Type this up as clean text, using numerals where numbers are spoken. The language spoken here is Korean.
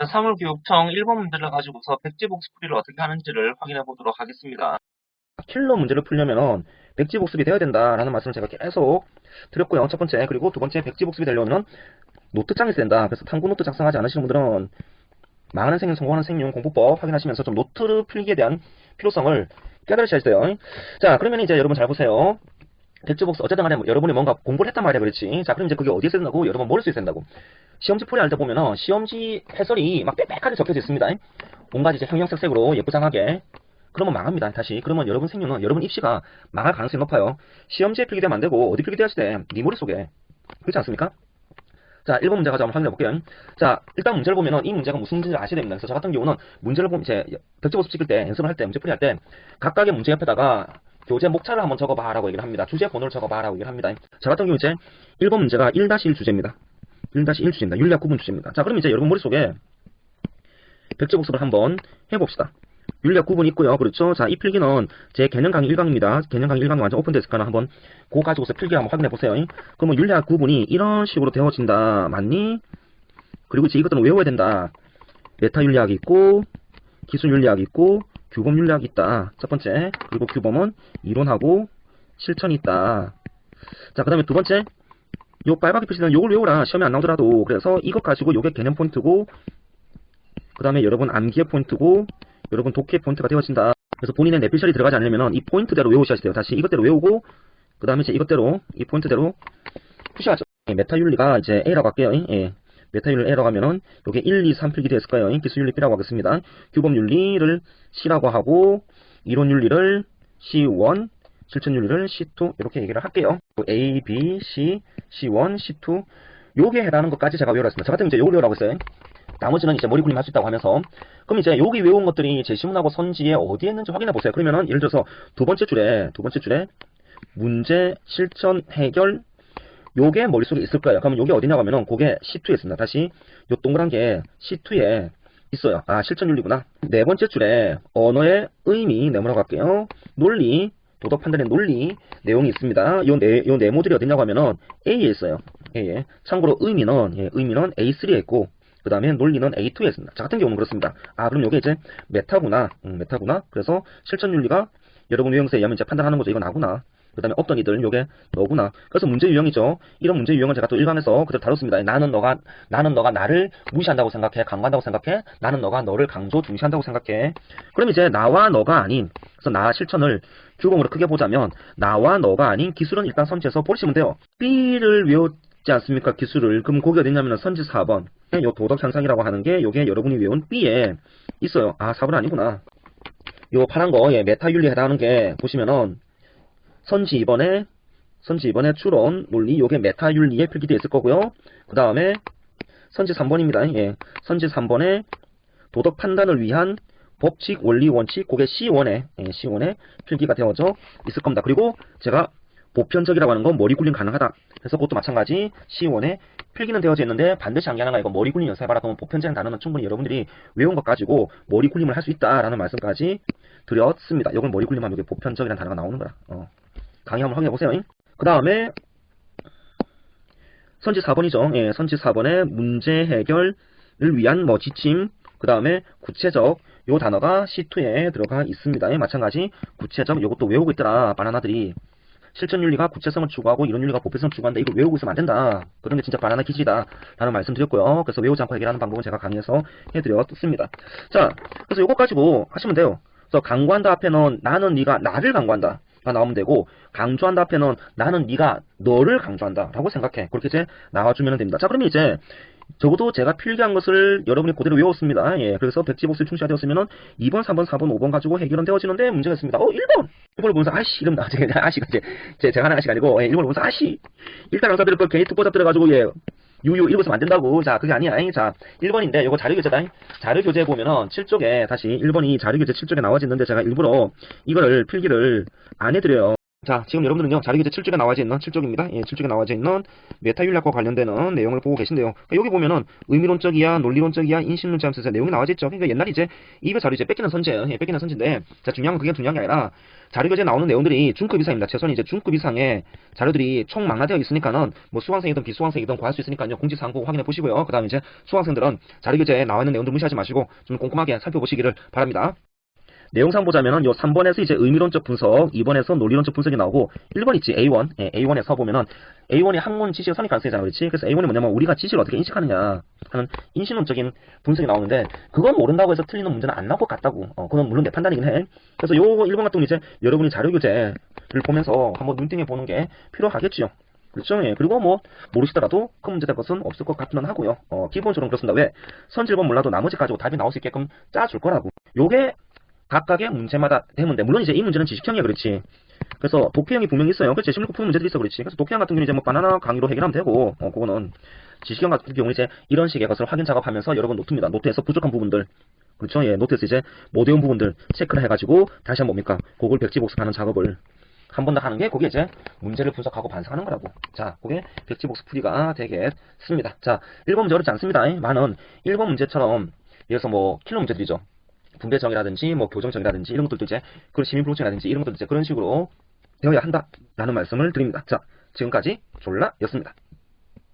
사물교육청 1번 문제를 가지고서 백지복습풀이를 어떻게 하는지를 확인해 보도록 하겠습니다. 킬러 문제를 풀려면은 백지복습이 되어야 된다라는 말씀을 제가 계속 드렸고요. 첫 번째, 그리고 두 번째, 백지복습이 되려면 노트장이 있어야 된다. 그래서 탐구 노트 작성하지 않으시는 분들은 망하는 생명, 성공하는 생명 공부법 확인하시면서 좀 노트를 필기에 대한 필요성을 깨달으셔야 돼요. 자, 그러면 이제 여러분 잘 보세요. 백지복습 어쨌든 간에 여러분이 뭔가 공부를 했단 말이야, 그렇지? 자, 그럼 이제 그게 어디에 쓴다고? 여러분 머릿속에 쓴다고. 시험지 풀이 할 때 보면은 시험지 해설이 막 빽빽하게 적혀져 있습니다. 온갖 이제 형형색색으로 예쁘장하게. 그러면 망합니다. 다시. 그러면 여러분 생명은, 여러분 입시가 망할 가능성이 높아요. 시험지에 필기되면 안 되고, 어디 필기되었을 때, 네 머릿속에. 그렇지 않습니까? 자, 1번 문제 가지고 한번 확인해 볼게요. 자, 일단 문제를 보면은 이 문제가 무슨 문제인지 아셔야 됩니다. 그래서 저 같은 경우는 문제를 보면, 이제, 백지복습 찍을 때, 연습을 할 때, 문제 풀이 할 때, 각각의 문제 옆에다가 교재 목차를 한번 적어봐 라고 얘기를 합니다. 주제 번호를 적어봐 라고 얘기를 합니다. 저 같은 경우 이제 1번 문제가 1-1 주제입니다. 1-1 주제입니다. 윤리학 구분 주제입니다. 자, 그럼 이제 여러분 머릿속에 백지복습을 한번 해봅시다. 윤리학 구분이 있고요. 그렇죠? 자, 이 필기는 제 개념 강의 1강입니다. 개념 강의 1강이 완전 오픈됐을까나 한번 그거 가지고서 필기 한번 확인해 보세요. 그러면 윤리학 구분이 이런 식으로 되어진다. 맞니? 그리고 이제 이것들은 외워야 된다. 메타 윤리학이 있고, 기술 윤리학이 있고, 규범 윤리학이 있다. 첫 번째. 그리고 규범은 이론하고 실천이 있다. 자, 그 다음에 두 번째. 요 빨갛게 표시된 요걸 외우라. 시험에 안 나오더라도. 그래서 이것 가지고 요게 개념 포인트고, 그 다음에 여러분 암기의 포인트고, 여러분 독해 포인트가 되어진다. 그래서 본인의 내피셜이 들어가지 않으면 이 포인트대로 외우셔야 돼요. 다시 이것대로 외우고, 그 다음에 이제 이것대로, 이 포인트대로 푸셔야죠. 메타윤리가 이제 A라고 할게요. 예. 메타윤리 A라고 하면은, 요게 1, 2, 3 필기 됐을 거예요. 기술윤리 B라고 하겠습니다. 규범윤리를 C라고 하고, 이론윤리를 C1, 실천윤리를 C2, 이렇게 얘기를 할게요. A, B, C, C1, C2. 요게 해당하는 것까지 제가 외우라 했습니다. 저 같은 경우 이제 요걸 외우라고 했어요. 나머지는 이제 머리 굴림 할 수 있다고 하면서, 그럼 이제 여기 외운 것들이 제시문하고 선지에 어디에 있는지 확인해 보세요. 그러면은 예를 들어서 두 번째 줄에 문제, 실천, 해결, 요게 머릿속에 있을 거예요. 그러면 요게 어디냐고 하면은 그게 C2에 있습니다. 다시 요 동그란 게 C2에 있어요. 아, 실천윤리구나. 네 번째 줄에 언어의 의미 네모라고 할게요. 논리, 도덕 판단의 논리 내용이 있습니다. 요 네모들이 어디냐고 하면은 A에 있어요. A에. 참고로 의미는 A3에 있고, 그 다음에 논리는 A2에 있습니다. 저 같은 경우는 그렇습니다. 아, 그럼 요게 이제 메타구나. 메타구나. 그래서 실천윤리가 여러분 유형세에 의하면 이제 판단하는 거죠. 이거 나구나. 그 다음에 어떤 이들, 요게 너구나. 그래서 문제 유형이죠. 이런 문제 유형을 제가 또 일강에서 그대로 다뤘습니다. 나는 너가 나를 무시한다고 생각해. 강조한다고 생각해. 나는 너가 너를 강조 중시한다고 생각해. 그럼 이제 나와 너가 아닌, 그래서 나 실천을 규범으로 크게 보자면, 나와 너가 아닌 기술은 일단 선지해서 버리시면 돼요. B를 외웠지 않습니까? 기술을. 그럼 거기 어딨냐면 선지 4번. 요 도덕 향상이라고 하는 게 요게 여러분이 외운 B에 있어요. 아, 4번 아니구나. 요 파란 거, 예, 메타윤리에 해당하는 게 보시면은 선지 2번에 추론, 논리, 요게 메타윤리에 필기되어 있을 거고요. 그 다음에 선지 3번입니다. 예, 선지 3번에 도덕 판단을 위한 법칙, 원리, 원칙, 그게 C1에 필기가 되어져 있을 겁니다. 그리고 제가 보편적이라고 하는 건 머리 굴림 가능하다. 그래서 그것도 마찬가지 C1에 필기는 되어져 있는데 반드시 암기하는 거 이거 머리 굴림 연습해봐라. 그러면 보편적인 단어는 충분히 여러분들이 외운 것 가지고 머리 굴림을 할 수 있다라는 말씀까지 드렸습니다. 이걸 머리 굴림하면 이게 보편적이라는 단어가 나오는 거라. 강의 한번 확인해보세요. 그 다음에 선지 4번이죠. 예, 선지 4번에 문제 해결을 위한 뭐 지침, 그 다음에 구체적, 요 단어가 C2에 들어가 있습니다. 예, 마찬가지 구체적, 요것도 외우고 있더라. 바나나들이. 실천윤리가 구체성을 추구하고 이론윤리가 보편성을 추구한다. 이걸 외우고 있으면 안 된다. 그런 게 진짜 바나나 기질이다 라는 말씀 드렸고요. 그래서 외우지 않고 해결하는 방법은 제가 강의에서 해드렸습니다. 자, 그래서 요거 가지고 하시면 돼요. 그래서 강구한다 앞에는 나는 네가 나를 강구한다 가 나오면 되고, 강조한다 앞에는 나는 네가 너를 강조한다 라고 생각해. 그렇게 이제 나와주면 됩니다. 자, 그러면 이제 적어도 제가 필기한 것을 여러분이 그대로 외웠습니다. 예, 그래서 백지복습 충시가 되었으면은 2번, 3번, 4번, 5번 가지고 해결은 되어지는데 문제가 있습니다. 1번! 1번을 보면서 아씨, 이러면 아씨가 제가 하는 아씨가 아니고, 예, 1번을 보면서 아씨! 일단 강사들을 그 괜히 툭보잡 들어가지고, 예, 유유 읽었으면 안 된다고. 자, 그게 아니야. 자, 1번인데 요거 자료교재다. 자료교재 보면은 7쪽에 다시 1번이 자료교재 7쪽에 나와져 있는데 제가 일부러 이거를 필기를 안 해드려요. 자, 지금 여러분들은요, 자료교재 7쪽에 나와져 있는 7쪽입니다. 예, 7쪽에 나와져 있는 메타윤리학과 관련되는 내용을 보고 계신데요. 그러니까 여기 보면은 의미론적이야, 논리론적이야, 인식론적 하면서 내용이 나와져 있죠. 그러니까 옛날에 이제 이배 자료 이제 뺏기는 선제예요. 예, 뺏기는 선제인데, 자, 중요한 건 그게 중요한 게 아니라 자료교재에 나오는 내용들이 중급 이상입니다. 최소한 이제 중급 이상의 자료들이 총 망라되어 있으니까는 뭐 수강생이든 비수강생이든 구할 수 있으니까요. 공지사항 보고 확인해 보시고요. 그 다음에 이제 수강생들은 자료교재에 나와 있는 내용들 무시하지 마시고 좀 꼼꼼하게 살펴보시기를 바랍니다. 내용상 보자면은 요 3번에서 이제 의미론적 분석, 2번에서 논리론적 분석이 나오고 1번 있지 A1, 예, A1에서 보면은 A1이 학문 지식의 선입 가능성이잖아, 그렇지? 그래서 A1이 뭐냐면 우리가 지식을 어떻게 인식하느냐 하는 인식론적인 분석이 나오는데 그건 모른다고 해서 틀리는 문제는 안 나올 것 같다고. 그건 물론 내 판단이긴 해. 그래서 요 1번 같은 경우는 이제 여러분이 자료교재를 보면서 한번 눈팅해 보는 게 필요하겠지요. 그렇죠? 예. 그리고 뭐 모르시더라도 큰 문제 될 것은 없을 것 같기는 하고요. 기본적으로 그렇습니다. 왜? 선질본 몰라도 나머지 가지고 답이 나올 수 있게끔 짜줄 거라고. 요게 각각의 문제마다 되는데 물론 이제 이 문제는 지식형이야, 그렇지. 그래서 독해형이 분명히 있어요. 그렇지. 실무국 푸는 문제들이 있어, 그렇지. 그래서 독해형 같은 경우는 이제 뭐 바나나 강의로 해결하면 되고, 그거는 지식형 같은 경우는 이제 이런 식의 것을 확인 작업하면서 여러 번 노트입니다. 노트에서 부족한 부분들, 그렇죠. 예, 노트에서 이제 못 외운 부분들 체크를 해가지고 다시 한번 뭡니까? 그걸 백지복습하는 작업을 한 번 더 하는 게 그게 이제 문제를 분석하고 반성하는 거라고. 자, 그게 백지복습 풀이가 되겠습니다. 자, 1번 문제 어렵지 않습니다. 많은 1번 문제처럼 예를 들어서 뭐 킬러 문제들이죠. 분배정이라든지 뭐 교정정이라든지 이런 것들도 이제 그런 시민불로증이라든지 이런 것들도 이제 그런 식으로 되어야 한다라는 말씀을 드립니다. 자, 지금까지 졸라였습니다.